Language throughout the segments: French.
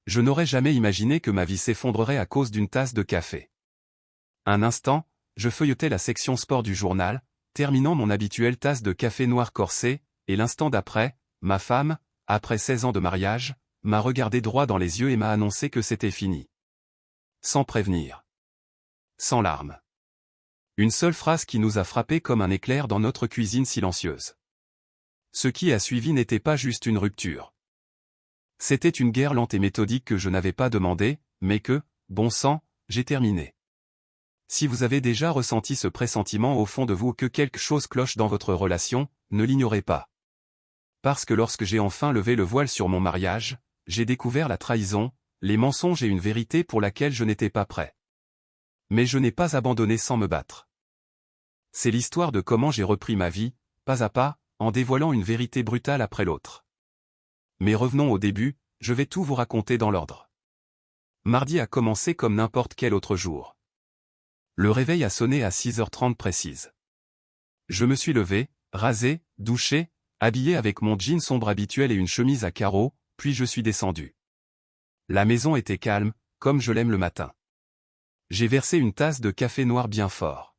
Je n'aurais jamais imaginé que ma vie s'effondrerait à cause d'une tasse de café. Un instant, je feuilletais la section sport du journal, terminant mon habituelle tasse de café noir corsé, et l'instant d'après, ma femme, après 16 ans de mariage, m'a regardé droit dans les yeux et m'a annoncé que c'était fini. Sans prévenir. Sans larmes. Une seule phrase qui nous a frappés comme un éclair dans notre cuisine silencieuse. Ce qui a suivi n'était pas juste une rupture. C'était une guerre lente et méthodique que je n'avais pas demandé, mais que, bon sang, j'ai terminé. Si vous avez déjà ressenti ce pressentiment au fond de vous que quelque chose cloche dans votre relation, ne l'ignorez pas. Parce que lorsque j'ai enfin levé le voile sur mon mariage, j'ai découvert la trahison, les mensonges et une vérité pour laquelle je n'étais pas prêt. Mais je n'ai pas abandonné sans me battre. C'est l'histoire de comment j'ai repris ma vie, pas à pas, en dévoilant une vérité brutale après l'autre. Mais revenons au début, je vais tout vous raconter dans l'ordre. Mardi a commencé comme n'importe quel autre jour. Le réveil a sonné à 6h30 précise. Je me suis levé, rasé, douché, habillé avec mon jean sombre habituel et une chemise à carreaux, puis je suis descendu. La maison était calme, comme je l'aime le matin. J'ai versé une tasse de café noir bien fort.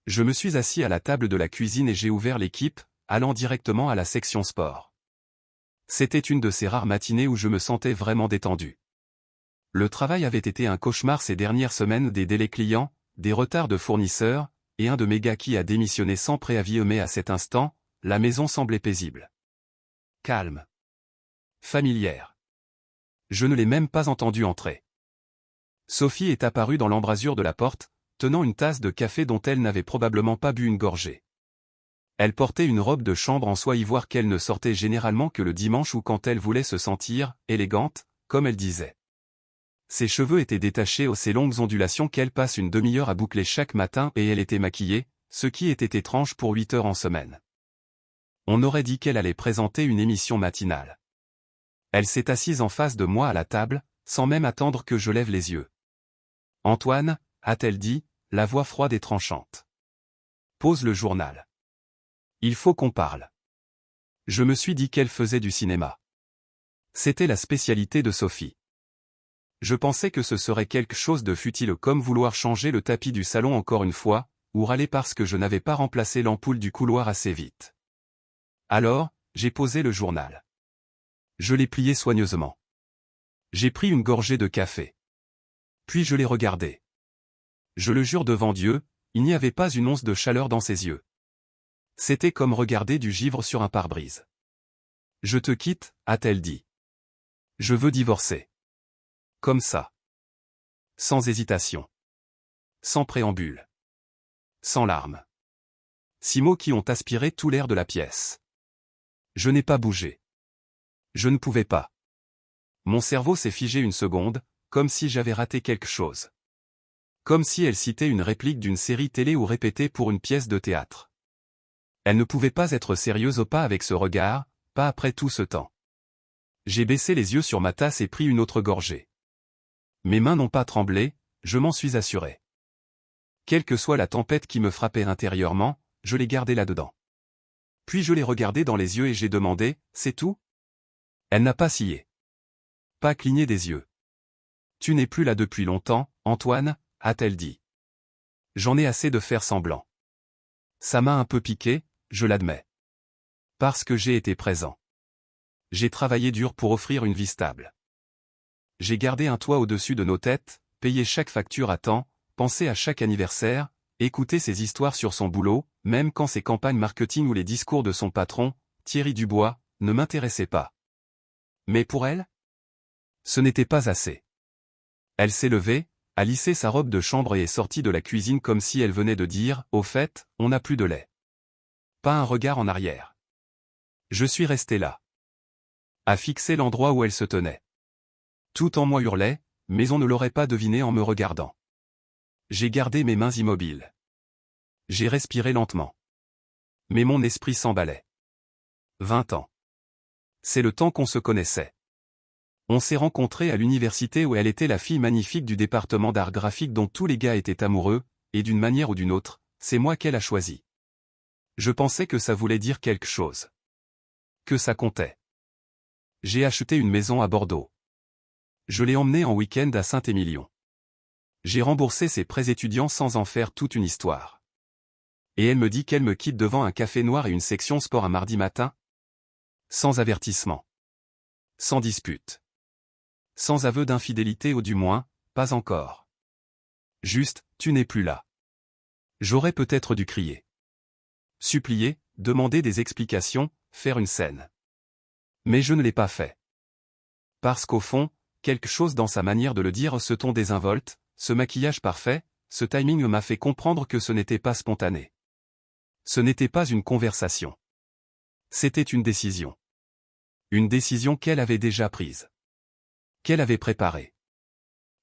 Je me suis assis à la table de la cuisine et j'ai ouvert l'équipe, allant directement à la section sport. C'était une de ces rares matinées où je me sentais vraiment détendu. Le travail avait été un cauchemar ces dernières semaines, des délais clients, des retards de fournisseurs, et un de mes gars qui a démissionné sans préavis, mais à cet instant, la maison semblait paisible. Calme. Familière. Je ne l'ai même pas entendu entrer. Sophie est apparue dans l'embrasure de la porte, tenant une tasse de café dont elle n'avait probablement pas bu une gorgée. Elle portait une robe de chambre en soie ivoire qu'elle ne sortait généralement que le dimanche ou quand elle voulait se sentir « élégante », comme elle disait. Ses cheveux étaient détachés aux ces longues ondulations qu'elle passe une demi-heure à boucler chaque matin et elle était maquillée, ce qui était étrange pour 8 heures en semaine. On aurait dit qu'elle allait présenter une émission matinale. Elle s'est assise en face de moi à la table, sans même attendre que je lève les yeux. « Antoine » a-t-elle dit, la voix froide et tranchante. « Pose le journal. Il faut qu'on parle. » Je me suis dit qu'elle faisait du cinéma. C'était la spécialité de Sophie. Je pensais que ce serait quelque chose de futile comme vouloir changer le tapis du salon encore une fois, ou râler parce que je n'avais pas remplacé l'ampoule du couloir assez vite. Alors, j'ai posé le journal. Je l'ai plié soigneusement. J'ai pris une gorgée de café. Puis je l'ai regardé. Je le jure devant Dieu, il n'y avait pas une once de chaleur dans ses yeux. C'était comme regarder du givre sur un pare-brise. « Je te quitte » a-t-elle dit. « Je veux divorcer. » Comme ça. Sans hésitation. Sans préambule. Sans larmes. 6 mots qui ont aspiré tout l'air de la pièce. Je n'ai pas bougé. Je ne pouvais pas. Mon cerveau s'est figé une seconde, comme si j'avais raté quelque chose. Comme si elle citait une réplique d'une série télé ou répétait pour une pièce de théâtre. Elle ne pouvait pas être sérieuse, pas avec ce regard, pas après tout ce temps. J'ai baissé les yeux sur ma tasse et pris une autre gorgée. Mes mains n'ont pas tremblé, je m'en suis assuré. Quelle que soit la tempête qui me frappait intérieurement, je l'ai gardée là-dedans. Puis je l'ai regardée dans les yeux et j'ai demandé « C'est tout ?» Elle n'a pas scié. Pas cligné des yeux. « Tu n'es plus là depuis longtemps, Antoine ?» a-t-elle dit. J'en ai assez de faire semblant. Ça m'a un peu piqué, je l'admets. Parce que j'ai été présent. J'ai travaillé dur pour offrir une vie stable. J'ai gardé un toit au-dessus de nos têtes, payé chaque facture à temps, pensé à chaque anniversaire, écouté ses histoires sur son boulot, même quand ses campagnes marketing ou les discours de son patron, Thierry Dubois, ne m'intéressaient pas. Mais pour elle, ce n'était pas assez. Elle s'est levée, a lissé sa robe de chambre et est sortie de la cuisine comme si elle venait de dire « Au fait, on n'a plus de lait ». Pas un regard en arrière. Je suis resté là. À fixer l'endroit où elle se tenait. Tout en moi hurlait, mais on ne l'aurait pas deviné en me regardant. J'ai gardé mes mains immobiles. J'ai respiré lentement. Mais mon esprit s'emballait. 20 ans. C'est le temps qu'on se connaissait. On s'est rencontrés à l'université où elle était la fille magnifique du département d'art graphique dont tous les gars étaient amoureux, et d'une manière ou d'une autre, c'est moi qu'elle a choisi. Je pensais que ça voulait dire quelque chose. Que ça comptait. J'ai acheté une maison à Bordeaux. Je l'ai emmenée en week-end à Saint-Émilion. J'ai remboursé ses prêts étudiants sans en faire toute une histoire. Et elle me dit qu'elle me quitte devant un café noir et une section sport un mardi matin? Sans avertissement. Sans dispute. Sans aveu d'infidélité ou du moins, pas encore. Juste, tu n'es plus là. J'aurais peut-être dû crier. Supplier, demander des explications, faire une scène. Mais je ne l'ai pas fait. Parce qu'au fond, quelque chose dans sa manière de le dire, ce ton désinvolte, ce maquillage parfait, ce timing m'a fait comprendre que ce n'était pas spontané. Ce n'était pas une conversation. C'était une décision. Une décision qu'elle avait déjà prise. Qu'elle avait préparée.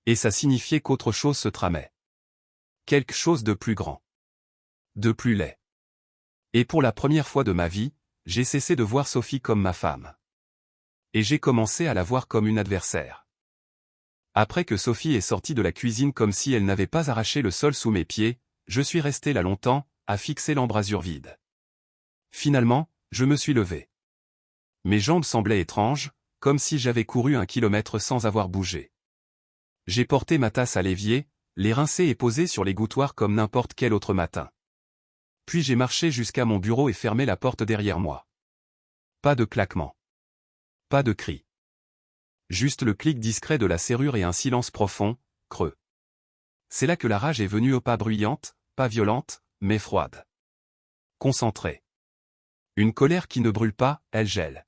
Et ça signifiait qu'autre chose se tramait. Quelque chose de plus grand. De plus laid. Et pour la première fois de ma vie, j'ai cessé de voir Sophie comme ma femme. Et j'ai commencé à la voir comme une adversaire. Après que Sophie est sortie de la cuisine comme si elle n'avait pas arraché le sol sous mes pieds, je suis resté là longtemps, à fixer l'embrasure vide. Finalement, je me suis levé. Mes jambes semblaient étranges, comme si j'avais couru 1 kilomètre sans avoir bougé. J'ai porté ma tasse à l'évier, les rincé et posé sur l'égouttoir comme n'importe quel autre matin. Puis j'ai marché jusqu'à mon bureau et fermé la porte derrière moi. Pas de claquement. Pas de cri. Juste le clic discret de la serrure et un silence profond, creux. C'est là que la rage est venue, pas bruyante, pas violente, mais froide. Concentrée. Une colère qui ne brûle pas, elle gèle.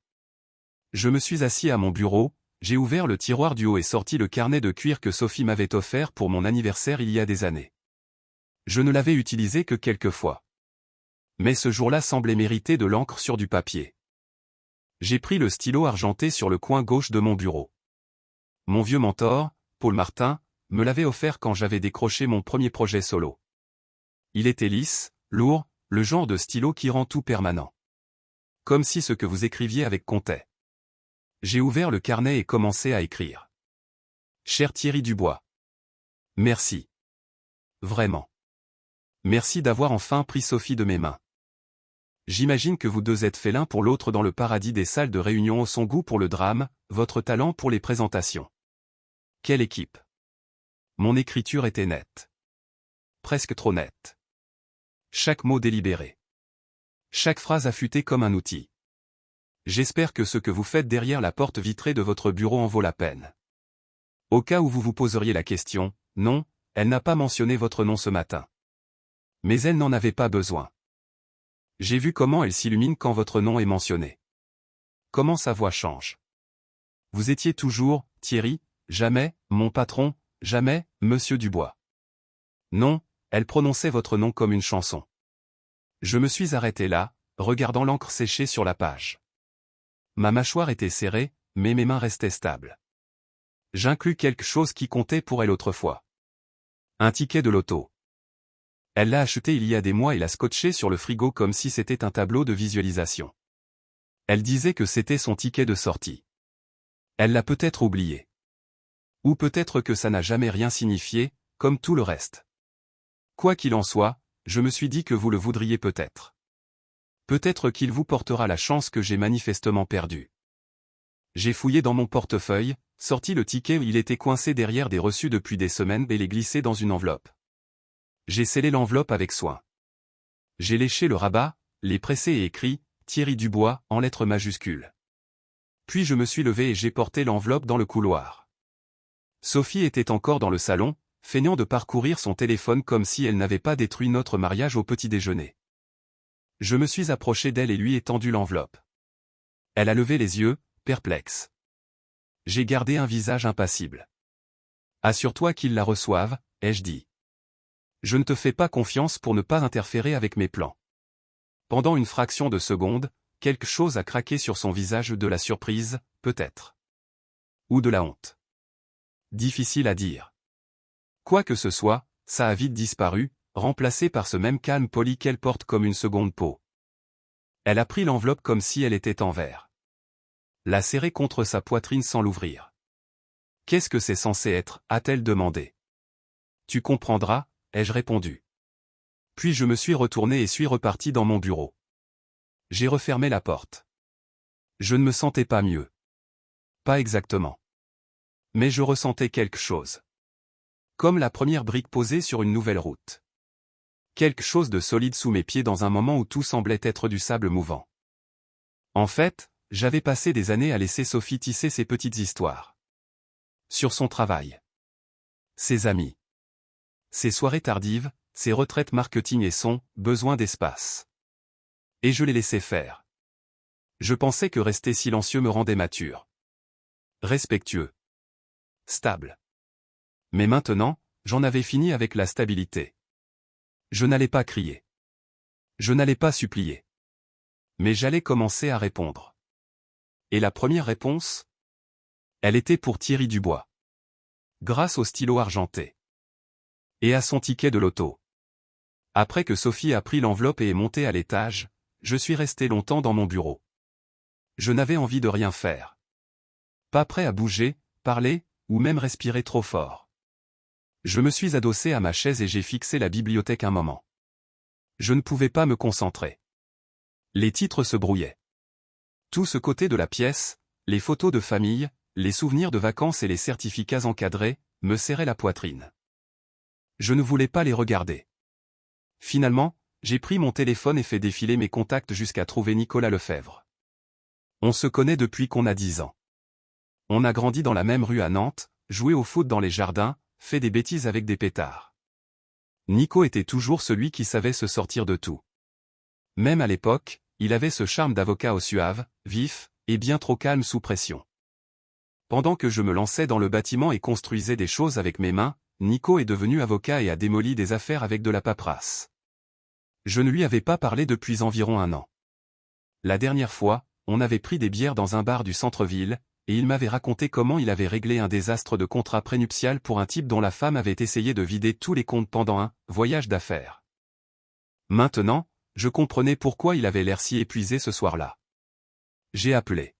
Je me suis assis à mon bureau, j'ai ouvert le tiroir du haut et sorti le carnet de cuir que Sophie m'avait offert pour mon anniversaire il y a des années. Je ne l'avais utilisé que quelques fois. Mais ce jour-là semblait mériter de l'encre sur du papier. J'ai pris le stylo argenté sur le coin gauche de mon bureau. Mon vieux mentor, Paul Martin, me l'avait offert quand j'avais décroché mon premier projet solo. Il était lisse, lourd, le genre de stylo qui rend tout permanent. Comme si ce que vous écriviez avec comptait. J'ai ouvert le carnet et commencé à écrire. Cher Thierry Dubois. Merci. Vraiment. Merci d'avoir enfin pris Sophie de mes mains. J'imagine que vous deux êtes faits l'un pour l'autre dans le paradis des salles de réunion, son goût pour le drame, votre talent pour les présentations. Quelle équipe. Mon écriture était nette. Presque trop nette. Chaque mot délibéré. Chaque phrase affûtée comme un outil. J'espère que ce que vous faites derrière la porte vitrée de votre bureau en vaut la peine. Au cas où vous vous poseriez la question, non, elle n'a pas mentionné votre nom ce matin. Mais elle n'en avait pas besoin. J'ai vu comment elle s'illumine quand votre nom est mentionné. Comment sa voix change. Vous étiez toujours, Thierry, jamais, mon patron, jamais, Monsieur Dubois. Non, elle prononçait votre nom comme une chanson. Je me suis arrêté là, regardant l'encre sécher sur la page. Ma mâchoire était serrée, mais mes mains restaient stables. J'inclus quelque chose qui comptait pour elle autrefois. Un ticket de loto. Elle l'a acheté il y a des mois et l'a scotché sur le frigo comme si c'était un tableau de visualisation. Elle disait que c'était son ticket de sortie. Elle l'a peut-être oublié. Ou peut-être que ça n'a jamais rien signifié, comme tout le reste. Quoi qu'il en soit, je me suis dit que vous le voudriez peut-être. Peut-être qu'il vous portera la chance que j'ai manifestement perdue. J'ai fouillé dans mon portefeuille, sorti le ticket où il était coincé derrière des reçus depuis des semaines et l'ai glissé dans une enveloppe. J'ai scellé l'enveloppe avec soin. J'ai léché le rabat, l'ai pressé et écrit « Thierry Dubois » en lettres majuscules. Puis je me suis levé et j'ai porté l'enveloppe dans le couloir. Sophie était encore dans le salon, feignant de parcourir son téléphone comme si elle n'avait pas détruit notre mariage au petit déjeuner. Je me suis approché d'elle et lui ai tendu l'enveloppe. Elle a levé les yeux, perplexe. J'ai gardé un visage impassible. « Assure-toi qu'ils la reçoivent », ai-je dit. Je ne te fais pas confiance pour ne pas interférer avec mes plans. Pendant une fraction de seconde, quelque chose a craqué sur son visage, de la surprise, peut-être. Ou de la honte. Difficile à dire. Quoi que ce soit, ça a vite disparu, remplacé par ce même calme poli qu'elle porte comme une seconde peau. Elle a pris l'enveloppe comme si elle était en verre. L'a serrée contre sa poitrine sans l'ouvrir. « Qu'est-ce que c'est censé être ?» a-t-elle demandé. « Tu comprendras », ai-je répondu. Puis je me suis retourné et suis reparti dans mon bureau. J'ai refermé la porte. Je ne me sentais pas mieux. Pas exactement. Mais je ressentais quelque chose. Comme la première brique posée sur une nouvelle route. Quelque chose de solide sous mes pieds dans un moment où tout semblait être du sable mouvant. En fait, j'avais passé des années à laisser Sophie tisser ses petites histoires. Sur son travail. Ses amis. Ses soirées tardives, ses retraites marketing et son besoin d'espace. Et je les laissais faire. Je pensais que rester silencieux me rendait mature. Respectueux. Stable. Mais maintenant, j'en avais fini avec la stabilité. Je n'allais pas crier. Je n'allais pas supplier. Mais j'allais commencer à répondre. Et la première réponse? Elle était pour Thierry Dubois. Grâce au stylo argenté. Et à son ticket de loto. Après que Sophie a pris l'enveloppe et est montée à l'étage, je suis resté longtemps dans mon bureau. Je n'avais envie de rien faire. Pas prêt à bouger, parler, ou même respirer trop fort. Je me suis adossé à ma chaise et j'ai fixé la bibliothèque un moment. Je ne pouvais pas me concentrer. Les titres se brouillaient. Tout ce côté de la pièce, les photos de famille, les souvenirs de vacances et les certificats encadrés, me serraient la poitrine. Je ne voulais pas les regarder. Finalement, j'ai pris mon téléphone et fait défiler mes contacts jusqu'à trouver Nicolas Lefebvre. On se connaît depuis qu'on a 10 ans. On a grandi dans la même rue à Nantes, joué au foot dans les jardins, fait des bêtises avec des pétards. Nico était toujours celui qui savait se sortir de tout. Même à l'époque, il avait ce charme d'avocat au suave, vif, et bien trop calme sous pression. Pendant que je me lançais dans le bâtiment et construisais des choses avec mes mains, Nico est devenu avocat et a démoli des affaires avec de la paperasse. Je ne lui avais pas parlé depuis environ 1 an. La dernière fois, on avait pris des bières dans un bar du centre-ville, et il m'avait raconté comment il avait réglé un désastre de contrat prénuptial pour un type dont la femme avait essayé de vider tous les comptes pendant un voyage d'affaires. Maintenant, je comprenais pourquoi il avait l'air si épuisé ce soir-là. J'ai appelé.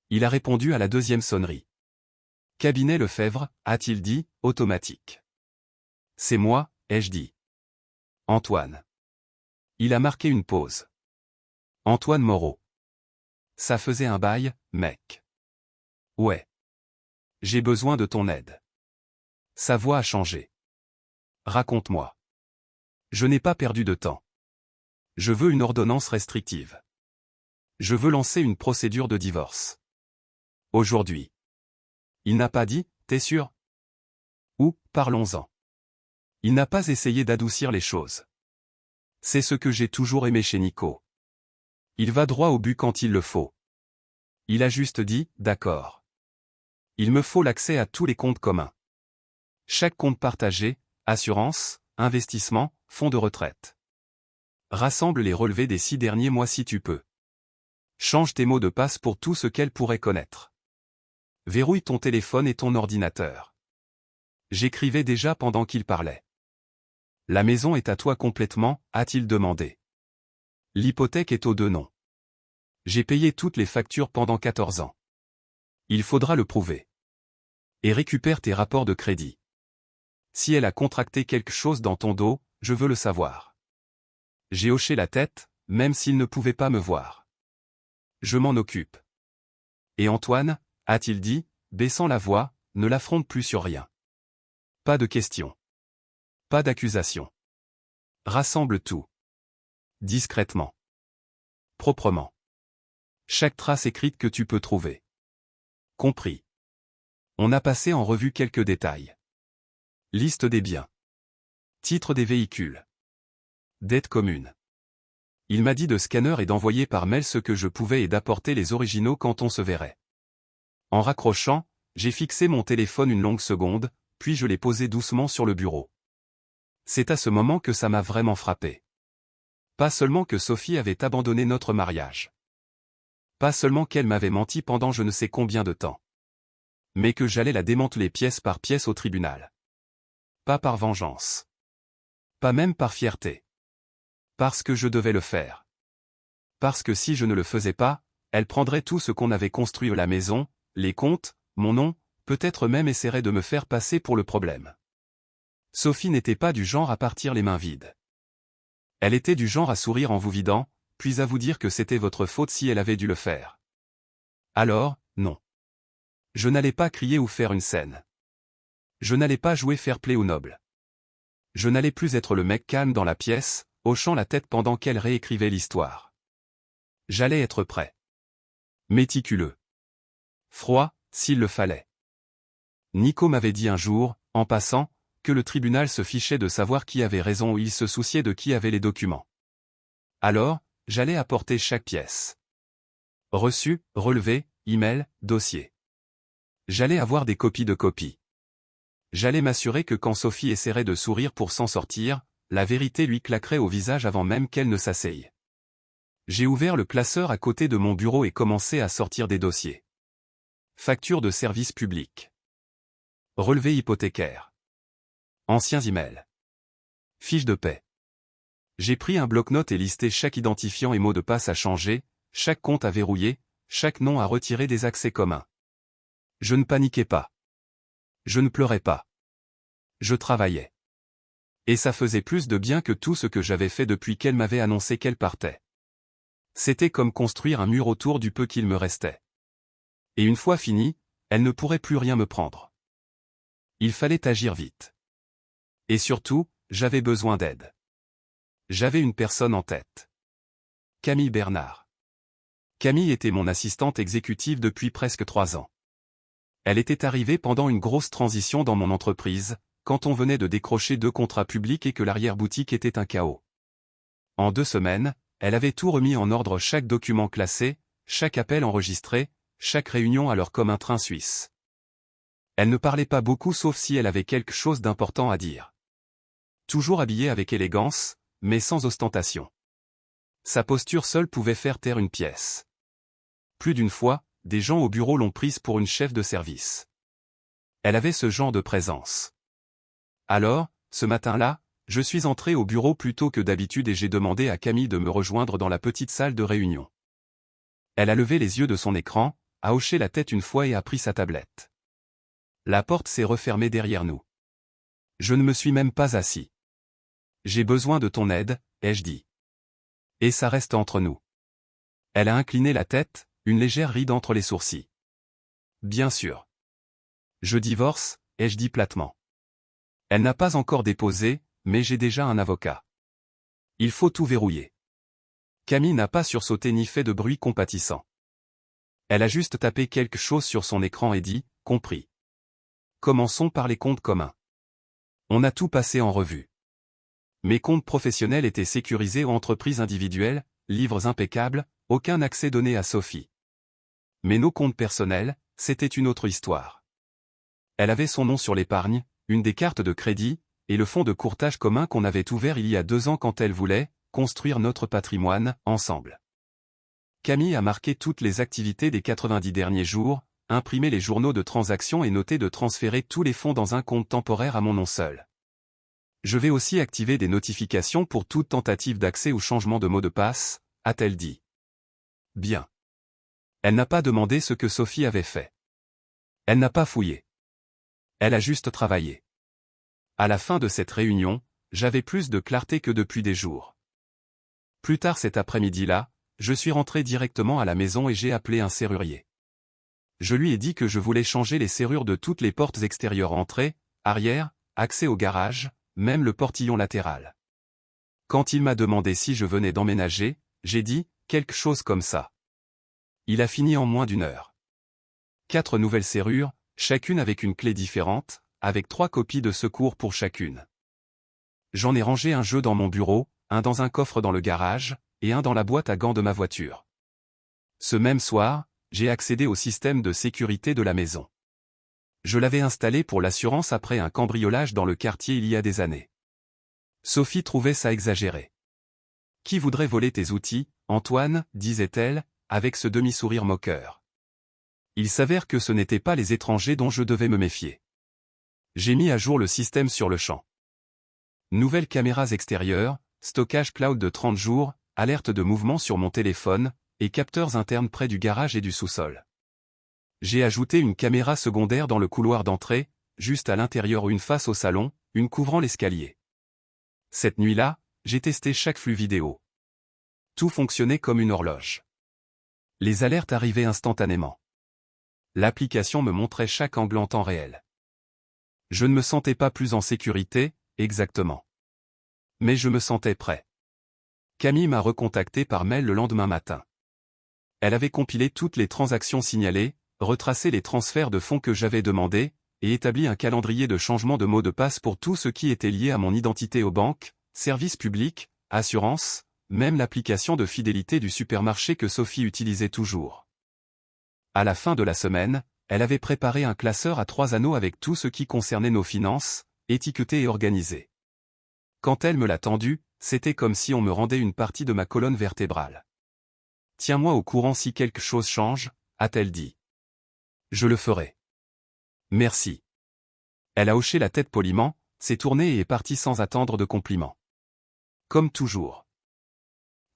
Il a répondu à la 2e sonnerie. Cabinet Lefebvre, a-t-il dit, automatique. C'est moi, ai-je dit. Antoine. Il a marqué une pause. Antoine Moreau. Ça faisait un bail, mec. Ouais. J'ai besoin de ton aide. Sa voix a changé. Raconte-moi. Je n'ai pas perdu de temps. Je veux une ordonnance restrictive. Je veux lancer une procédure de divorce. Aujourd'hui. Il n'a pas dit, t'es sûr? Ou, parlons-en. Il n'a pas essayé d'adoucir les choses. C'est ce que j'ai toujours aimé chez Nico. Il va droit au but quand il le faut. Il a juste dit, d'accord. Il me faut l'accès à tous les comptes communs. Chaque compte partagé, assurance, investissement, fonds de retraite. Rassemble les relevés des 6 derniers mois si tu peux. Change tes mots de passe pour tout ce qu'elle pourrait connaître. Verrouille ton téléphone et ton ordinateur. J'écrivais déjà pendant qu'il parlait. La maison est à toi complètement, a-t-il demandé. L'hypothèque est aux 2 noms. J'ai payé toutes les factures pendant 14 ans. Il faudra le prouver. Et récupère tes rapports de crédit. Si elle a contracté quelque chose dans ton dos, je veux le savoir. J'ai hoché la tête, même s'il ne pouvait pas me voir. Je m'en occupe. Et Antoine, a-t-il dit, baissant la voix, ne l'affronte plus sur rien. Pas de questions. Pas d'accusations. Rassemble tout. Discrètement. Proprement. Chaque trace écrite que tu peux trouver. Compris. On a passé en revue quelques détails. Liste des biens. Titre des véhicules. Dette commune. Il m'a dit de scanner et d'envoyer par mail ce que je pouvais et d'apporter les originaux quand on se verrait. En raccrochant, j'ai fixé mon téléphone une longue seconde, puis je l'ai posé doucement sur le bureau. C'est à ce moment que ça m'a vraiment frappé. Pas seulement que Sophie avait abandonné notre mariage. Pas seulement qu'elle m'avait menti pendant je ne sais combien de temps. Mais que j'allais la démanteler pièce par pièce au tribunal. Pas par vengeance. Pas même par fierté. Parce que je devais le faire. Parce que si je ne le faisais pas, elle prendrait tout ce qu'on avait construit à la maison, les comptes, mon nom, peut-être même essaierait de me faire passer pour le problème. Sophie n'était pas du genre à partir les mains vides. Elle était du genre à sourire en vous vidant, puis à vous dire que c'était votre faute si elle avait dû le faire. Alors, non. Je n'allais pas crier ou faire une scène. Je n'allais pas jouer fair-play ou noble. Je n'allais plus être le mec calme dans la pièce, hochant la tête pendant qu'elle réécrivait l'histoire. J'allais être prêt. Méticuleux. Froid, s'il le fallait. Nico m'avait dit un jour, en passant, que le tribunal se fichait de savoir qui avait raison ou il se souciait de qui avait les documents. Alors, j'allais apporter chaque pièce. Reçu, relevé, email, dossier. J'allais avoir des copies de copies. J'allais m'assurer que quand Sophie essaierait de sourire pour s'en sortir, la vérité lui claquerait au visage avant même qu'elle ne s'asseye. J'ai ouvert le classeur à côté de mon bureau et commencé à sortir des dossiers. Facture de service public. Relevé hypothécaire. Anciens emails. Fiche de paie. J'ai pris un bloc-notes et listé chaque identifiant et mot de passe à changer, chaque compte à verrouiller, chaque nom à retirer des accès communs. Je ne paniquais pas. Je ne pleurais pas. Je travaillais. Et ça faisait plus de bien que tout ce que j'avais fait depuis qu'elle m'avait annoncé qu'elle partait. C'était comme construire un mur autour du peu qu'il me restait. Et une fois fini, elle ne pourrait plus rien me prendre. Il fallait agir vite. Et surtout, j'avais besoin d'aide. J'avais une personne en tête. Camille Bernard. Camille était mon assistante exécutive depuis presque 3 ans. Elle était arrivée pendant une grosse transition dans mon entreprise, quand on venait de décrocher 2 contrats publics et que l'arrière-boutique était un chaos. En 2 semaines, elle avait tout remis en ordre, chaque document classé, chaque appel enregistré, chaque réunion à l'heure comme un train suisse. Elle ne parlait pas beaucoup sauf si elle avait quelque chose d'important à dire. Toujours habillée avec élégance, mais sans ostentation. Sa posture seule pouvait faire taire une pièce. Plus d'une fois, des gens au bureau l'ont prise pour une chef de service. Elle avait ce genre de présence. Alors, ce matin-là, je suis entré au bureau plus tôt que d'habitude et j'ai demandé à Camille de me rejoindre dans la petite salle de réunion. Elle a levé les yeux de son écran, a hoché la tête une fois et a pris sa tablette. La porte s'est refermée derrière nous. Je ne me suis même pas assis. J'ai besoin de ton aide, ai-je dit. Et ça reste entre nous. Elle a incliné la tête, une légère ride entre les sourcils. Bien sûr. Je divorce, ai-je dit platement. Elle n'a pas encore déposé, mais j'ai déjà un avocat. Il faut tout verrouiller. Camille n'a pas sursauté ni fait de bruit compatissant. Elle a juste tapé quelque chose sur son écran et dit, compris. Commençons par les comptes communs. On a tout passé en revue. Mes comptes professionnels étaient sécurisés aux entreprises individuelles, livres impeccables, aucun accès donné à Sophie. Mais nos comptes personnels, c'était une autre histoire. Elle avait son nom sur l'épargne, une des cartes de crédit, et le fonds de courtage commun qu'on avait ouvert il y a 2 ans quand elle voulait construire notre patrimoine, ensemble. Camille a marqué toutes les activités des 90 derniers jours, imprimé les journaux de transactions et noté de transférer tous les fonds dans un compte temporaire à mon nom seul. Je vais aussi activer des notifications pour toute tentative d'accès ou changement de mot de passe, a-t-elle dit. Bien. Elle n'a pas demandé ce que Sophie avait fait. Elle n'a pas fouillé. Elle a juste travaillé. À la fin de cette réunion, j'avais plus de clarté que depuis des jours. Plus tard cet après-midi-là, je suis rentré directement à la maison et j'ai appelé un serrurier. Je lui ai dit que je voulais changer les serrures de toutes les portes extérieures entrée, arrière, accès au garage, même le portillon latéral. Quand il m'a demandé si je venais d'emménager, j'ai dit, quelque chose comme ça. Il a fini en moins d'1 heure. 4 nouvelles serrures, chacune avec une clé différente, avec 3 copies de secours pour chacune. J'en ai rangé un jeu dans mon bureau, un dans un coffre dans le garage, et un dans la boîte à gants de ma voiture. Ce même soir, j'ai accédé au système de sécurité de la maison. Je l'avais installé pour l'assurance après un cambriolage dans le quartier il y a des années. Sophie trouvait ça exagéré. Qui voudrait voler tes outils, Antoine, disait-elle, avec ce demi-sourire moqueur. Il s'avère que ce n'étaient pas les étrangers dont je devais me méfier. J'ai mis à jour le système sur le champ. Nouvelles caméras extérieures, stockage cloud de 30 jours, alerte de mouvement sur mon téléphone, et capteurs internes près du garage et du sous-sol. J'ai ajouté une caméra secondaire dans le couloir d'entrée, juste à l'intérieur, une face au salon, une couvrant l'escalier. Cette nuit-là, j'ai testé chaque flux vidéo. Tout fonctionnait comme une horloge. Les alertes arrivaient instantanément. l'application me montrait chaque angle en temps réel. Je ne me sentais pas plus en sécurité, exactement. Mais je me sentais prêt. Camille m'a recontacté par mail le lendemain matin. Elle avait compilé toutes les transactions signalées, retracé les transferts de fonds que j'avais demandés, et établi un calendrier de changement de mot de passe pour tout ce qui était lié à mon identité aux banques, services publics, assurances, même l'application de fidélité du supermarché que Sophie utilisait toujours. À la fin de la semaine, elle avait préparé un classeur à 3 anneaux avec tout ce qui concernait nos finances, étiqueté et organisé. Quand elle me l'a tendu, c'était comme si on me rendait une partie de ma colonne vertébrale. « Tiens-moi au courant si quelque chose change », a-t-elle dit. « Je le ferai. » Merci. Elle a hoché la tête poliment, s'est tournée et est partie sans attendre de compliments. Comme toujours.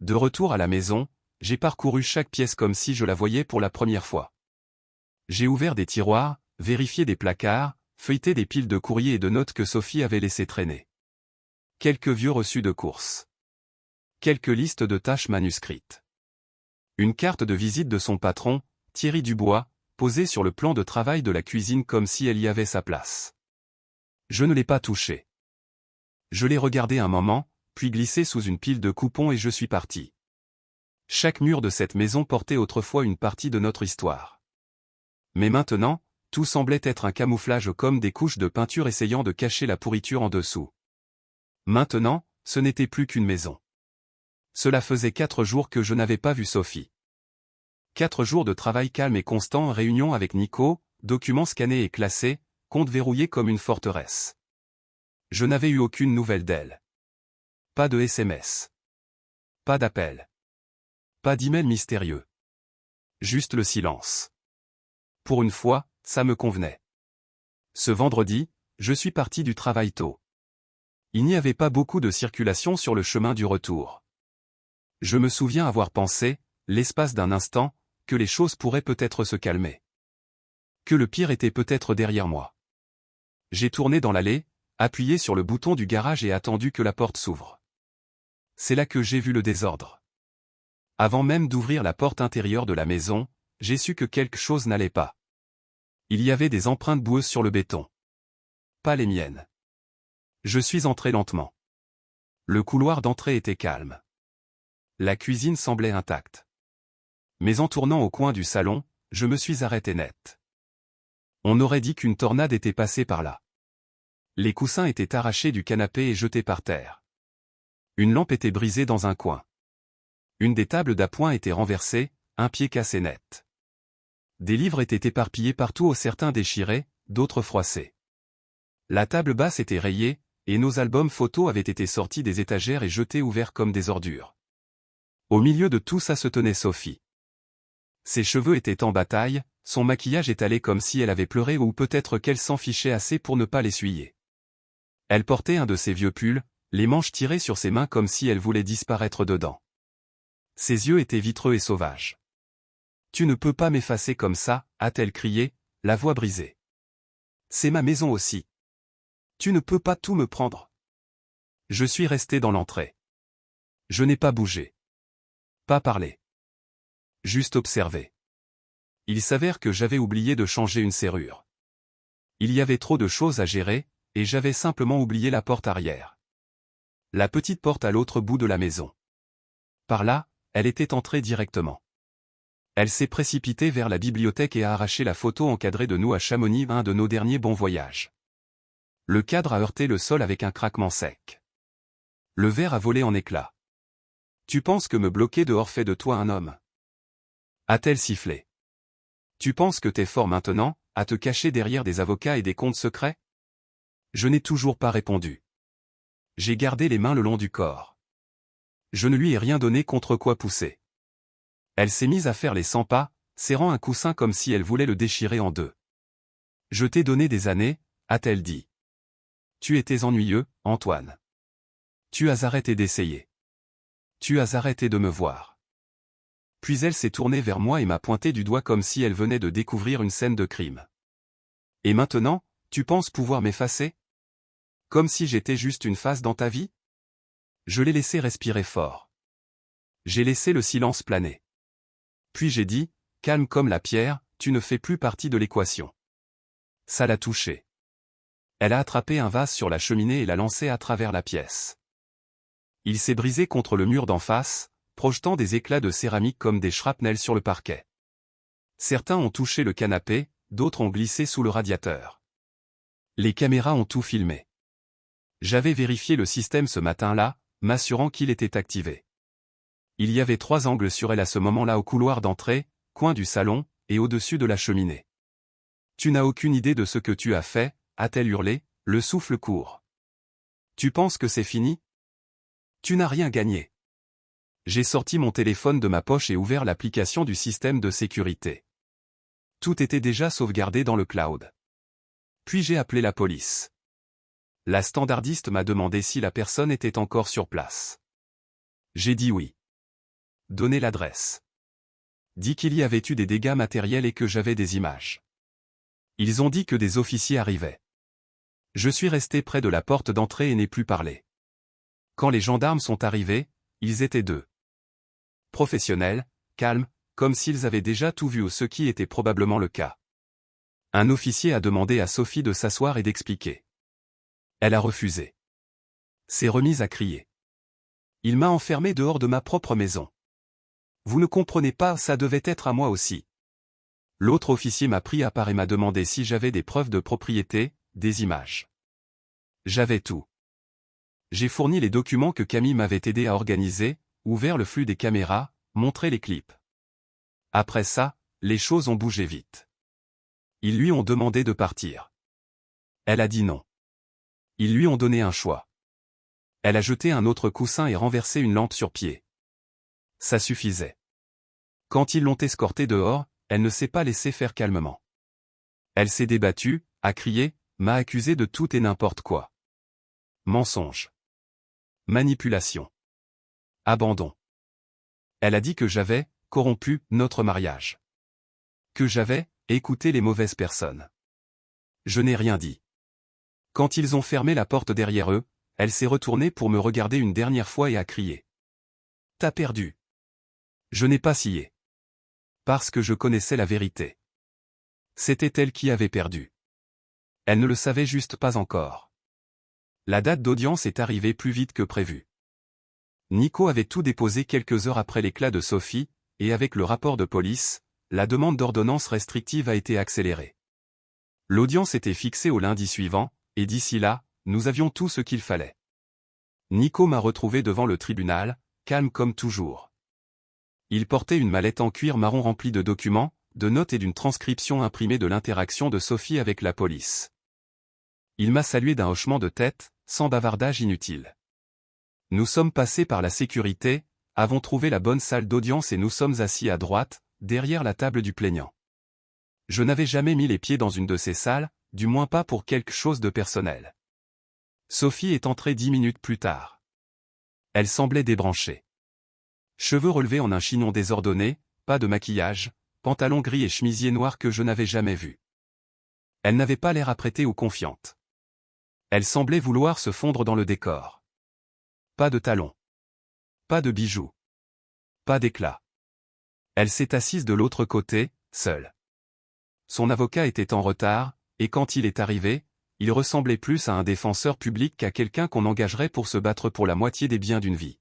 De retour à la maison, j'ai parcouru chaque pièce comme si je la voyais pour la première fois. J'ai ouvert des tiroirs, vérifié des placards, feuilleté des piles de courriers et de notes que Sophie avait laissé traîner. Quelques vieux reçus de courses. Quelques listes de tâches manuscrites. Une carte de visite de son patron, Thierry Dubois, posée sur le plan de travail de la cuisine comme si elle y avait sa place. Je ne l'ai pas touchée. Je l'ai regardée un moment, puis glissée sous une pile de coupons et je suis parti. Chaque mur de cette maison portait autrefois une partie de notre histoire. Mais maintenant, tout semblait être un camouflage comme des couches de peinture essayant de cacher la pourriture en dessous. Maintenant, ce n'était plus qu'une maison. Cela faisait 4 jours que je n'avais pas vu Sophie. 4 jours de travail calme et constant en réunion avec Nico, documents scannés et classés, compte verrouillé comme une forteresse. Je n'avais eu aucune nouvelle d'elle. Pas de SMS. Pas d'appel. Pas d'email mystérieux. Juste le silence. Pour une fois, ça me convenait. Ce vendredi, je suis parti du travail tôt. Il n'y avait pas beaucoup de circulation sur le chemin du retour. Je me souviens avoir pensé, l'espace d'un instant, que les choses pourraient peut-être se calmer. Que le pire était peut-être derrière moi. J'ai tourné dans l'allée, appuyé sur le bouton du garage et attendu que la porte s'ouvre. C'est là que j'ai vu le désordre. Avant même d'ouvrir la porte intérieure de la maison, j'ai su que quelque chose n'allait pas. Il y avait des empreintes boueuses sur le béton. Pas les miennes. Je suis entré lentement. Le couloir d'entrée était calme. La cuisine semblait intacte. Mais en tournant au coin du salon, je me suis arrêté net. On aurait dit qu'une tornade était passée par là. Les coussins étaient arrachés du canapé et jetés par terre. Une lampe était brisée dans un coin. Une des tables d'appoint était renversée, un pied cassé net. Des livres étaient éparpillés partout, certains déchirés, d'autres froissés. La table basse était rayée, et nos albums photos avaient été sortis des étagères et jetés ouverts comme des ordures. Au milieu de tout ça se tenait Sophie. Ses cheveux étaient en bataille, son maquillage étalé comme si elle avait pleuré ou peut-être qu'elle s'en fichait assez pour ne pas l'essuyer. Elle portait un de ses vieux pulls, les manches tirées sur ses mains comme si elle voulait disparaître dedans. Ses yeux étaient vitreux et sauvages. « Tu ne peux pas m'effacer comme ça », a-t-elle crié, la voix brisée. « C'est ma maison aussi. Tu ne peux pas tout me prendre. » Je suis resté dans l'entrée. Je n'ai pas bougé. Pas parlé. Juste observé. Il s'avère que j'avais oublié de changer une serrure. Il y avait trop de choses à gérer, et j'avais simplement oublié la porte arrière. La petite porte à l'autre bout de la maison. Par là, elle était entrée directement. Elle s'est précipitée vers la bibliothèque et a arraché la photo encadrée de nous à Chamonix, un de nos derniers bons voyages. Le cadre a heurté le sol avec un craquement sec. Le verre a volé en éclats. « Tu penses que me bloquer dehors fait de toi un homme ?» a-t-elle sifflé. « Tu penses que t'es fort maintenant, à te cacher derrière des avocats et des comptes secrets ?» Je n'ai toujours pas répondu. J'ai gardé les mains le long du corps. Je ne lui ai rien donné contre quoi pousser. Elle s'est mise à faire les 100 pas, serrant un coussin comme si elle voulait le déchirer en deux. « Je t'ai donné des années, » a-t-elle dit. « Tu étais ennuyeux, Antoine. Tu as arrêté d'essayer. Tu as arrêté de me voir. » Puis elle s'est tournée vers moi et m'a pointé du doigt comme si elle venait de découvrir une scène de crime. « Et maintenant, tu penses pouvoir m'effacer ? Comme si j'étais juste une face dans ta vie ? » Je l'ai laissé respirer fort. J'ai laissé le silence planer. Puis j'ai dit, calme comme la pierre, « tu ne fais plus partie de l'équation. Ça l'a touchée. Elle a attrapé un vase sur la cheminée et l'a lancé à travers la pièce. Il s'est brisé contre le mur d'en face, projetant des éclats de céramique comme des shrapnels sur le parquet. Certains ont touché le canapé, d'autres ont glissé sous le radiateur. Les caméras ont tout filmé. J'avais vérifié le système ce matin-là, m'assurant qu'il était activé. Il y avait 3 angles sur elle à ce moment-là au couloir d'entrée, coin du salon, et au-dessus de la cheminée. Tu n'as aucune idée de ce que tu as fait, a-t-elle hurlé, le souffle court. Tu penses que c'est fini? Tu n'as rien gagné. J'ai sorti mon téléphone de ma poche et ouvert l'application du système de sécurité. Tout était déjà sauvegardé dans le cloud. Puis j'ai appelé la police. La standardiste m'a demandé si la personne était encore sur place. J'ai dit oui. Donné l'adresse. Dit qu'il y avait eu des dégâts matériels et que j'avais des images. Ils ont dit que des officiers arrivaient. Je suis resté près de la porte d'entrée et n'ai plus parlé. Quand les gendarmes sont arrivés, ils étaient 2. Professionnels, calmes, comme s'ils avaient déjà tout vu ou ce qui était probablement le cas. Un officier a demandé à Sophie de s'asseoir et d'expliquer. Elle a refusé. S'est remise à crier. Il m'a enfermé dehors de ma propre maison. Vous ne comprenez pas, ça devait être à moi aussi. L'autre officier m'a pris à part et m'a demandé si j'avais des preuves de propriété, des images. J'avais tout. J'ai fourni les documents que Camille m'avait aidé à organiser, ouvert le flux des caméras, montré les clips. Après ça, les choses ont bougé vite. Ils lui ont demandé de partir. Elle a dit non. Ils lui ont donné un choix. Elle a jeté un autre coussin et renversé une lampe sur pied. Ça suffisait. Quand ils l'ont escortée dehors, elle ne s'est pas laissée faire calmement. Elle s'est débattue, a crié, m'a accusé de tout et n'importe quoi. Mensonge. Manipulation. Abandon. Elle a dit que j'avais corrompu notre mariage. Que j'avais écouté les mauvaises personnes. Je n'ai rien dit. Quand ils ont fermé la porte derrière eux, elle s'est retournée pour me regarder une dernière fois et a crié. T'as perdu. Je n'ai pas scié. Parce que je connaissais la vérité. C'était elle qui avait perdu. Elle ne le savait juste pas encore. La date d'audience est arrivée plus vite que prévu. Nico avait tout déposé quelques heures après l'éclat de Sophie, et avec le rapport de police, la demande d'ordonnance restrictive a été accélérée. L'audience était fixée au lundi suivant, et d'ici là, nous avions tout ce qu'il fallait. Nico m'a retrouvé devant le tribunal, calme comme toujours. Il portait une mallette en cuir marron remplie de documents, de notes et d'une transcription imprimée de l'interaction de Sophie avec la police. Il m'a salué d'un hochement de tête, sans bavardage inutile. Nous sommes passés par la sécurité, avons trouvé la bonne salle d'audience et nous sommes assis à droite, derrière la table du plaignant. Je n'avais jamais mis les pieds dans une de ces salles, du moins pas pour quelque chose de personnel. Sophie est entrée 10 minutes plus tard. Elle semblait débranchée. Cheveux relevés en un chignon désordonné, pas de maquillage, pantalon gris et chemisier noir que je n'avais jamais vu. Elle n'avait pas l'air apprêtée ou confiante. Elle semblait vouloir se fondre dans le décor. Pas de talons. Pas de bijoux. Pas d'éclat. Elle s'est assise de l'autre côté, seule. Son avocat était en retard, et quand il est arrivé, il ressemblait plus à un défenseur public qu'à quelqu'un qu'on engagerait pour se battre pour la moitié des biens d'une vie.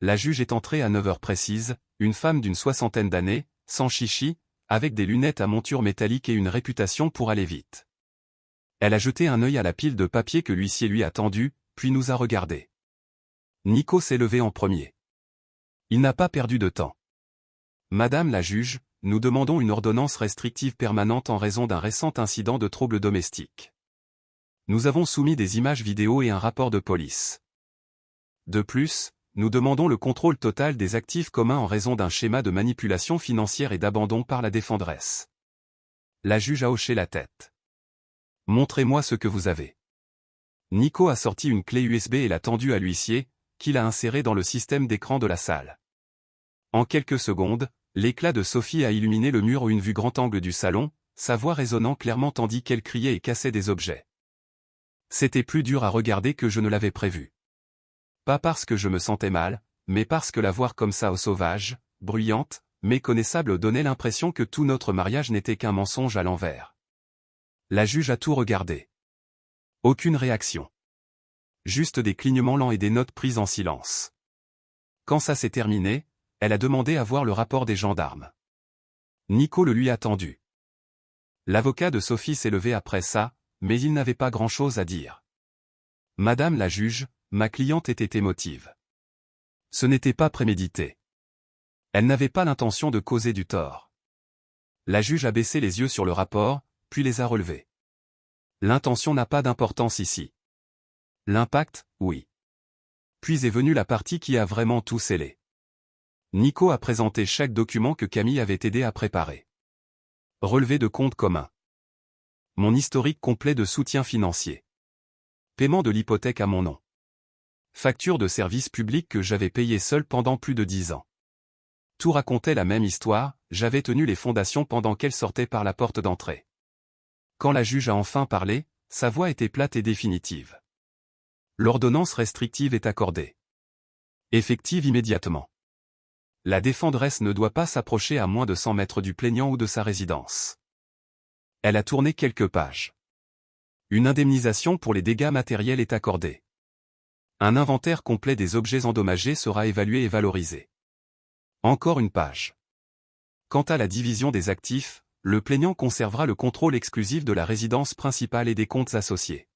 La juge est entrée à 9 heures précises, une femme d'une 60aine d'années, sans chichi, avec des lunettes à monture métallique et une réputation pour aller vite. Elle a jeté un œil à la pile de papier que l'huissier lui a tendue, puis nous a regardés. Nico s'est levé en premier. Il n'a pas perdu de temps. Madame la juge, nous demandons une ordonnance restrictive permanente en raison d'un récent incident de troubles domestiques. Nous avons soumis des images vidéo et un rapport de police. De plus, nous demandons le contrôle total des actifs communs en raison d'un schéma de manipulation financière et d'abandon par la défenderesse. La juge a hoché la tête. Montrez-moi ce que vous avez. Nico a sorti une clé USB et l'a tendue à l'huissier, qui l'a insérée dans le système d'écran de la salle. En quelques secondes, l'éclat de Sophie a illuminé le mur ou une vue grand angle du salon, sa voix résonnant clairement tandis qu'elle criait et cassait des objets. C'était plus dur à regarder que je ne l'avais prévu. Pas parce que je me sentais mal, mais parce que la voir comme ça au sauvage, bruyante, méconnaissable donnait l'impression que tout notre mariage n'était qu'un mensonge à l'envers. La juge a tout regardé. Aucune réaction. Juste des clignements lents et des notes prises en silence. Quand ça s'est terminé, elle a demandé à voir le rapport des gendarmes. Nico le lui a tendu. L'avocat de Sophie s'est levé après ça, mais il n'avait pas grand-chose à dire. Madame la juge, ma cliente était émotive. Ce n'était pas prémédité. Elle n'avait pas l'intention de causer du tort. La juge a baissé les yeux sur le rapport, puis les a relevés. L'intention n'a pas d'importance ici. L'impact, oui. Puis est venue la partie qui a vraiment tout scellé. Nico a présenté chaque document que Camille avait aidé à préparer. Relevé de compte commun. Mon historique complet de soutien financier. Paiement de l'hypothèque à mon nom. Facture de service public que j'avais payé seul pendant plus de 10 ans. Tout racontait la même histoire, j'avais tenu les fondations pendant qu'elle sortait par la porte d'entrée. Quand la juge a enfin parlé, sa voix était plate et définitive. L'ordonnance restrictive est accordée. Effective immédiatement. La défenderesse ne doit pas s'approcher à moins de 100 mètres du plaignant ou de sa résidence. Elle a tourné quelques pages. Une indemnisation pour les dégâts matériels est accordée. Un inventaire complet des objets endommagés sera évalué et valorisé. Encore une page. Quant à la division des actifs, le plaignant conservera le contrôle exclusif de la résidence principale et des comptes associés.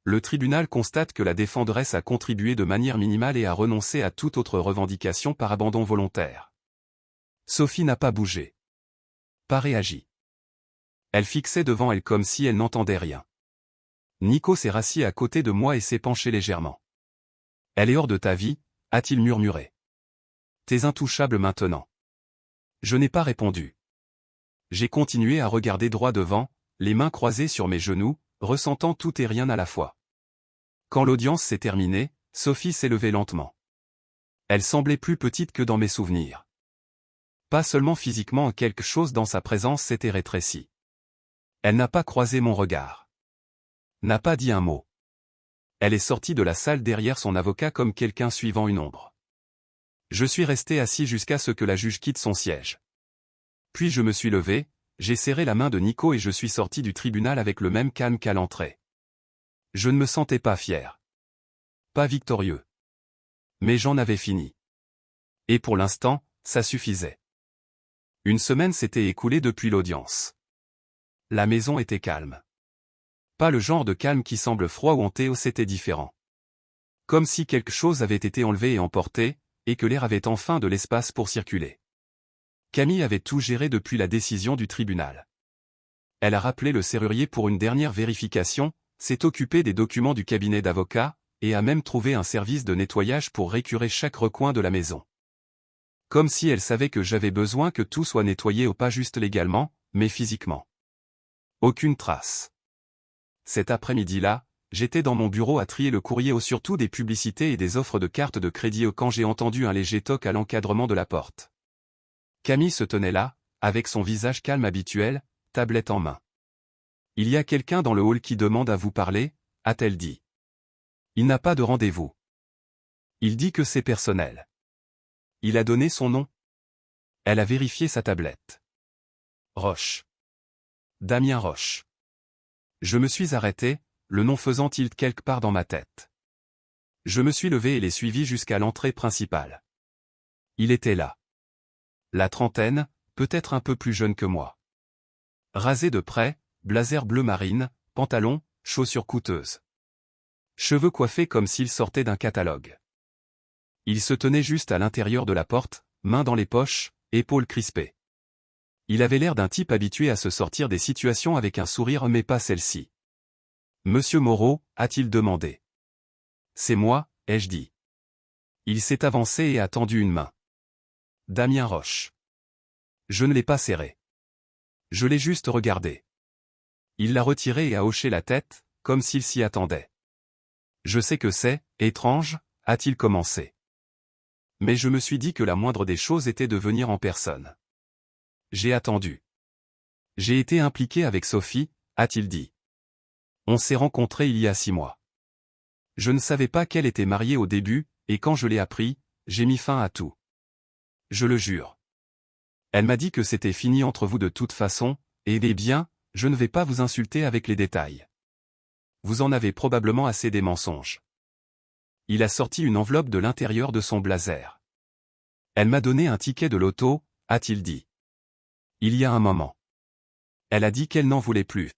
Le tribunal constate que la défenderesse a contribué de manière minimale et a renoncé à toute autre revendication par abandon volontaire. Sophie n'a pas bougé. Pas réagi. Elle fixait devant elle comme si elle n'entendait rien. Nico s'est rassis à côté de moi et s'est penché légèrement. « Elle est hors de ta vie », a-t-il murmuré. « T'es intouchable maintenant. » Je n'ai pas répondu. J'ai continué à regarder droit devant, les mains croisées sur mes genoux, ressentant tout et rien à la fois. Quand l'audience s'est terminée, Sophie s'est levée lentement. Elle semblait plus petite que dans mes souvenirs. Pas seulement physiquement, quelque chose dans sa présence s'était rétréci. Elle n'a pas croisé mon regard. N'a pas dit un mot. Elle est sortie de la salle derrière son avocat comme quelqu'un suivant une ombre. Je suis resté assis jusqu'à ce que la juge quitte son siège. Puis je me suis levé, j'ai serré la main de Nico et je suis sorti du tribunal avec le même calme qu'à l'entrée. Je ne me sentais pas fier. Pas victorieux. Mais j'en avais fini. Et pour l'instant, ça suffisait. Une semaine s'était écoulée depuis l'audience. La maison était calme. Pas le genre de calme qui semble froid ou hanté, c'était différent. Comme si quelque chose avait été enlevé et emporté, et que l'air avait enfin de l'espace pour circuler. Camille avait tout géré depuis la décision du tribunal. Elle a rappelé le serrurier pour une dernière vérification, s'est occupée des documents du cabinet d'avocats, et a même trouvé un service de nettoyage pour récurer chaque recoin de la maison. Comme si elle savait que j'avais besoin que tout soit nettoyé au pas juste légalement, mais physiquement. Aucune trace. Cet après-midi-là, j'étais dans mon bureau à trier le courrier au surtout des publicités et des offres de cartes de crédit quand j'ai entendu un léger toc à l'encadrement de la porte. Camille se tenait là, avec son visage calme habituel, tablette en main. « Il y a quelqu'un dans le hall qui demande à vous parler », a-t-elle dit. « Il n'a pas de rendez-vous. Il dit que c'est personnel. Il a donné son nom ?» Elle a vérifié sa tablette. Roche. Damien Roche. Je me suis arrêté, le nom faisant tilt quelque part dans ma tête. Je me suis levé et l'ai suivi jusqu'à l'entrée principale. Il était là. La trentaine, peut-être un peu plus jeune que moi. Rasé de près, blazer bleu marine, pantalon, chaussures coûteuses. Cheveux coiffés comme s'il sortait d'un catalogue. Il se tenait juste à l'intérieur de la porte, mains dans les poches, épaules crispées. Il avait l'air d'un type habitué à se sortir des situations avec un sourire mais pas celle-ci. « Monsieur Moreau » a-t-il demandé. « C'est moi » ai-je dit. Il s'est avancé et a tendu une main. Damien Roche. Je ne l'ai pas serré. Je l'ai juste regardé. Il l'a retiré et a hoché la tête, comme s'il s'y attendait. « Je sais que c'est étrange » a-t-il commencé. Mais je me suis dit que la moindre des choses était de venir en personne. J'ai attendu. J'ai été impliqué avec Sophie, a-t-il dit. On s'est rencontrés il y a 6 mois. Je ne savais pas qu'elle était mariée au début, et quand je l'ai appris, j'ai mis fin à tout. Je le jure. Elle m'a dit que c'était fini entre vous de toute façon, et eh bien, je ne vais pas vous insulter avec les détails. Vous en avez probablement assez des mensonges. Il a sorti une enveloppe de l'intérieur de son blazer. Elle m'a donné un ticket de loto, a-t-il dit. Il y a un moment. Elle a dit qu'elle n'en voulait plus.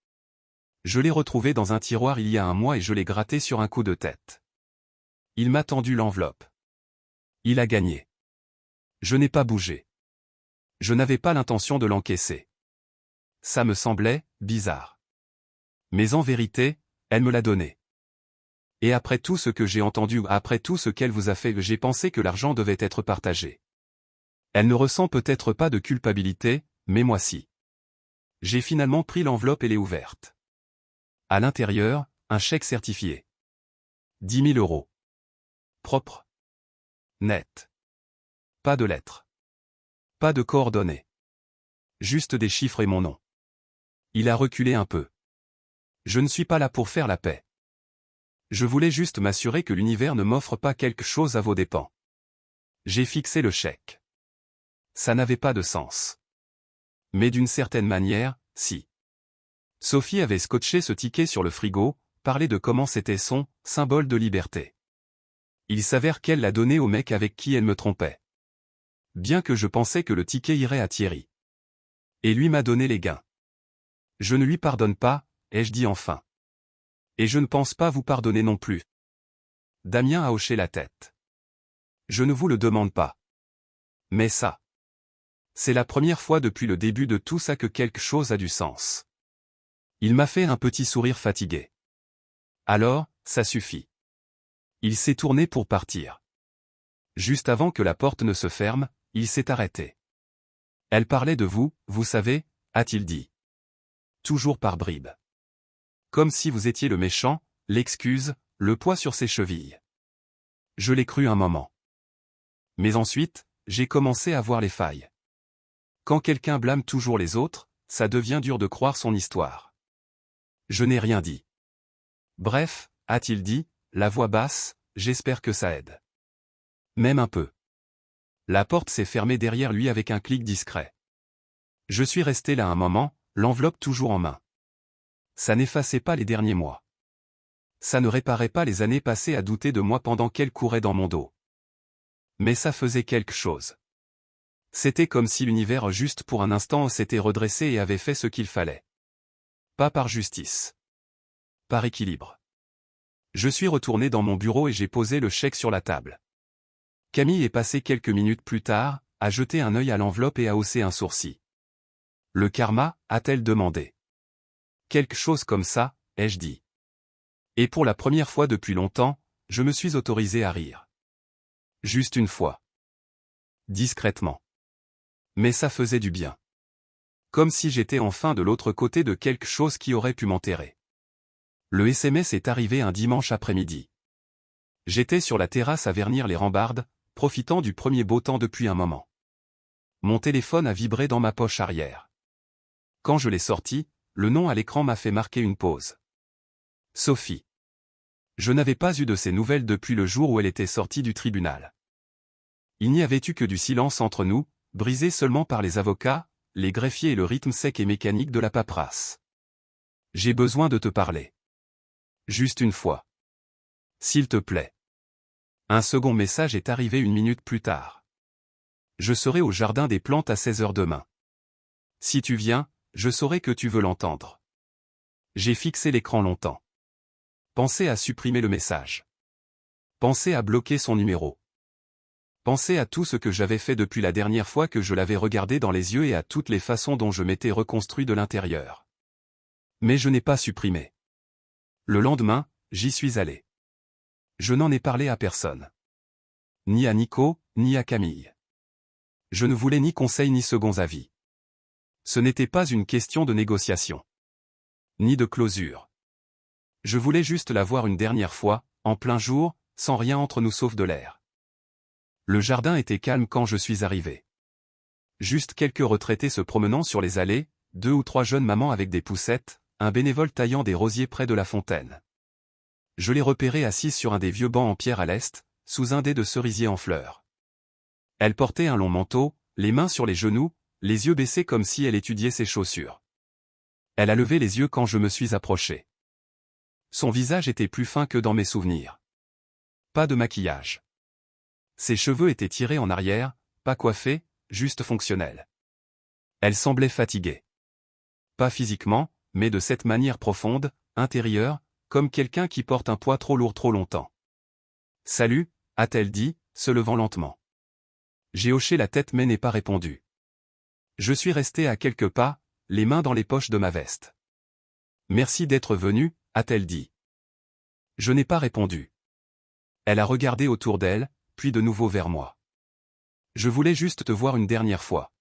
Je l'ai retrouvé dans un tiroir il y a un mois et je l'ai gratté sur un coup de tête. Il m'a tendu l'enveloppe. Il a gagné. Je n'ai pas bougé. Je n'avais pas l'intention de l'encaisser. Ça me semblait bizarre. Mais en vérité, elle me l'a donné. Et après tout ce que j'ai entendu, après tout ce qu'elle vous a fait, j'ai pensé que l'argent devait être partagé. Elle ne ressent peut-être pas de culpabilité, mais moi si. J'ai finalement pris l'enveloppe et l'ai ouverte. À l'intérieur, un chèque certifié. 10 000 €. Propre. Net. Pas de lettres. Pas de coordonnées. Juste des chiffres et mon nom. Il a reculé un peu. Je ne suis pas là pour faire la paix. Je voulais juste m'assurer que l'univers ne m'offre pas quelque chose à vos dépens. J'ai fixé le chèque. Ça n'avait pas de sens. Mais d'une certaine manière, si. Sophie avait scotché ce ticket sur le frigo, parlé de comment c'était son « symbole de liberté ». Il s'avère qu'elle l'a donné au mec avec qui elle me trompait. Bien que je pensais que le ticket irait à Thierry. Et lui m'a donné les gains. Je ne lui pardonne pas, ai-je dit enfin. Et je ne pense pas vous pardonner non plus. Damien a hoché la tête. Je ne vous le demande pas. Mais ça. C'est la première fois depuis le début de tout ça que quelque chose a du sens. Il m'a fait un petit sourire fatigué. Alors, ça suffit. Il s'est tourné pour partir. Juste avant que la porte ne se ferme, il s'est arrêté. Elle parlait de vous, vous savez, a-t-il dit. Toujours par bribes. Comme si vous étiez le méchant, l'excuse, le poids sur ses chevilles. Je l'ai cru un moment. Mais ensuite, j'ai commencé à voir les failles. Quand quelqu'un blâme toujours les autres, ça devient dur de croire son histoire. Je n'ai rien dit. Bref, a-t-il dit, la voix basse, j'espère que ça aide. Même un peu. La porte s'est fermée derrière lui avec un clic discret. Je suis resté là un moment, l'enveloppe toujours en main. Ça n'effaçait pas les derniers mois. Ça ne réparait pas les années passées à douter de moi pendant qu'elle courait dans mon dos. Mais ça faisait quelque chose. C'était comme si l'univers juste pour un instant s'était redressé et avait fait ce qu'il fallait. Pas par justice. Par équilibre. Je suis retourné dans mon bureau et j'ai posé le chèque sur la table. Camille est passée quelques minutes plus tard, a jeté un œil à l'enveloppe et a haussé un sourcil. Le karma, a-t-elle demandé. Quelque chose comme ça, ai-je dit. Et pour la première fois depuis longtemps, je me suis autorisé à rire. Juste une fois. Discrètement. Mais ça faisait du bien. Comme si j'étais enfin de l'autre côté de quelque chose qui aurait pu m'enterrer. Le SMS est arrivé un dimanche après-midi. J'étais sur la terrasse à vernir les rambardes, profitant du premier beau temps depuis un moment. Mon téléphone a vibré dans ma poche arrière. Quand je l'ai sorti, le nom à l'écran m'a fait marquer une pause. Sophie. Je n'avais pas eu de ses nouvelles depuis le jour où elle était sortie du tribunal. Il n'y avait eu que du silence entre nous, brisé seulement par les avocats, les greffiers et le rythme sec et mécanique de la paperasse. J'ai besoin de te parler. Juste une fois. S'il te plaît. Un second message est arrivé une minute plus tard. Je serai au jardin des plantes à 16 h demain. Si tu viens, je saurai que tu veux l'entendre. J'ai fixé l'écran longtemps. Pensez à supprimer le message. Pensez à bloquer son numéro. Pensez à tout ce que j'avais fait depuis la dernière fois que je l'avais regardé dans les yeux et à toutes les façons dont je m'étais reconstruit de l'intérieur. Mais je n'ai pas supprimé. Le lendemain, j'y suis allé. Je n'en ai parlé à personne. Ni à Nico, ni à Camille. Je ne voulais ni conseil ni seconds avis. Ce n'était pas une question de négociation. Ni de closure. Je voulais juste la voir une dernière fois, en plein jour, sans rien entre nous sauf de l'air. Le jardin était calme quand je suis arrivé. Juste quelques retraités se promenant sur les allées, 2 ou 3 jeunes mamans avec des poussettes, un bénévole taillant des rosiers près de la fontaine. Je l'ai repérée assise sur un des vieux bancs en pierre à l'est, sous un dé de cerisier en fleurs. Elle portait un long manteau, les mains sur les genoux, les yeux baissés comme si elle étudiait ses chaussures. Elle a levé les yeux quand je me suis approché. Son visage était plus fin que dans mes souvenirs. Pas de maquillage. Ses cheveux étaient tirés en arrière, pas coiffés, juste fonctionnels. Elle semblait fatiguée. Pas physiquement, mais de cette manière profonde, intérieure, comme quelqu'un qui porte un poids trop lourd trop longtemps. « Salut », a-t-elle dit, se levant lentement. J'ai hoché la tête mais n'ai pas répondu. Je suis resté à quelques pas, les mains dans les poches de ma veste. « Merci d'être venu », a-t-elle dit. Je n'ai pas répondu. Elle a regardé autour d'elle, puis de nouveau vers moi. « Je voulais juste te voir une dernière fois.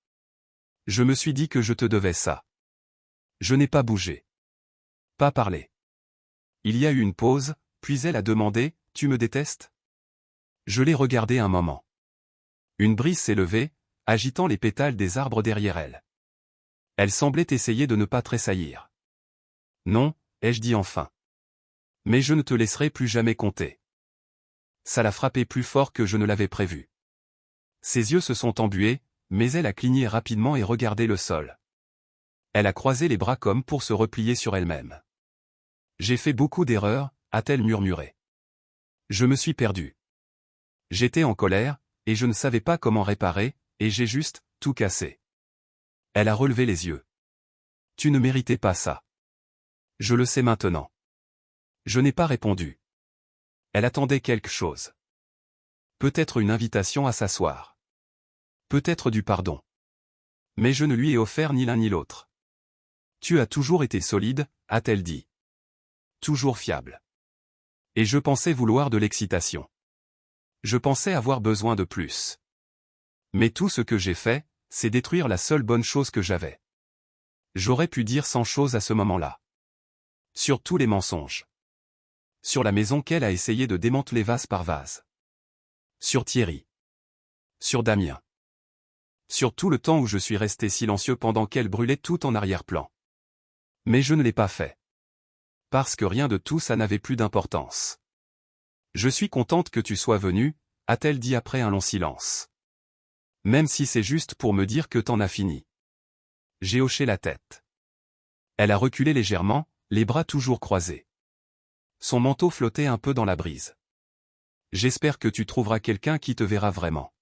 Je me suis dit que je te devais ça. » Je n'ai pas bougé. Pas parlé. Il y a eu une pause, puis elle a demandé, « Tu me détestes ?» Je l'ai regardé un moment. Une brise s'est levée, agitant les pétales des arbres derrière elle. Elle semblait essayer de ne pas tressaillir. « Non », ai-je dit enfin. « Mais je ne te laisserai plus jamais compter. » Ça l'a frappé plus fort que je ne l'avais prévu. Ses yeux se sont embués, mais elle a cligné rapidement et regardé le sol. Elle a croisé les bras comme pour se replier sur elle-même. « J'ai fait beaucoup d'erreurs », a-t-elle murmuré. Je me suis perdu. J'étais en colère, et je ne savais pas comment réparer, et j'ai juste tout cassé. Elle a relevé les yeux. « Tu ne méritais pas ça. » Je le sais maintenant. Je n'ai pas répondu. Elle attendait quelque chose. Peut-être une invitation à s'asseoir. Peut-être du pardon. Mais je ne lui ai offert ni l'un ni l'autre. « Tu as toujours été solide », a-t-elle dit. Toujours fiable. Et je pensais vouloir de l'excitation. Je pensais avoir besoin de plus. Mais tout ce que j'ai fait, c'est détruire la seule bonne chose que j'avais. J'aurais pu dire 100 choses à ce moment-là. Sur tous les mensonges. Sur la maison qu'elle a essayé de démanteler vase par vase. Sur Thierry. Sur Damien. Sur tout le temps où je suis resté silencieux pendant qu'elle brûlait tout en arrière-plan. Mais je ne l'ai pas fait. Parce que rien de tout ça n'avait plus d'importance. Je suis contente que tu sois venu, a-t-elle dit après un long silence. Même si c'est juste pour me dire que t'en as fini. J'ai hoché la tête. Elle a reculé légèrement, les bras toujours croisés. Son manteau flottait un peu dans la brise. J'espère que tu trouveras quelqu'un qui te verra vraiment.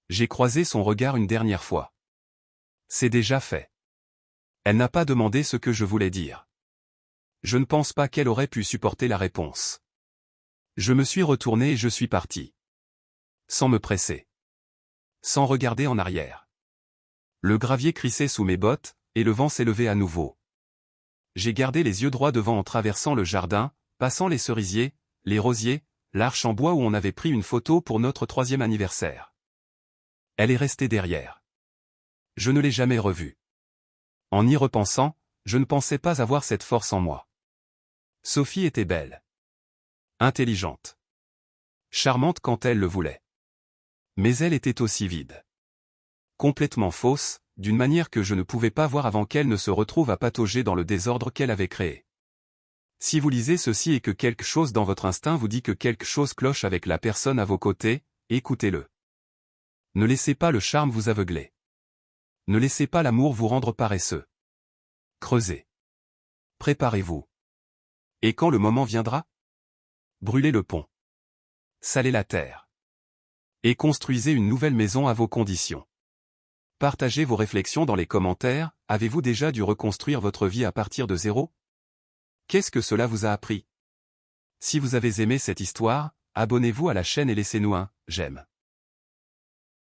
J'ai croisé son regard une dernière fois. C'est déjà fait. Elle n'a pas demandé ce que je voulais dire. Je ne pense pas qu'elle aurait pu supporter la réponse. Je me suis retourné et je suis parti. Sans me presser. Sans regarder en arrière. Le gravier crissait sous mes bottes, et le vent s'est levé à nouveau. J'ai gardé les yeux droits devant en traversant le jardin, passant les cerisiers, les rosiers, l'arche en bois où on avait pris une photo pour notre 3e anniversaire. Elle est restée derrière. Je ne l'ai jamais revue. En y repensant, je ne pensais pas avoir cette force en moi. Sophie était belle. Intelligente. Charmante quand elle le voulait. Mais elle était aussi vide. Complètement fausse, d'une manière que je ne pouvais pas voir avant qu'elle ne se retrouve à patauger dans le désordre qu'elle avait créé. Si vous lisez ceci et que quelque chose dans votre instinct vous dit que quelque chose cloche avec la personne à vos côtés, écoutez-le. Ne laissez pas le charme vous aveugler. Ne laissez pas l'amour vous rendre paresseux. Creusez. Préparez-vous. Et quand le moment viendra? Brûlez le pont. Salez la terre. Et construisez une nouvelle maison à vos conditions. Partagez vos réflexions dans les commentaires, avez-vous déjà dû reconstruire votre vie à partir de zéro? Qu'est-ce que cela vous a appris? Si vous avez aimé cette histoire, abonnez-vous à la chaîne et laissez-nous un « j'aime ».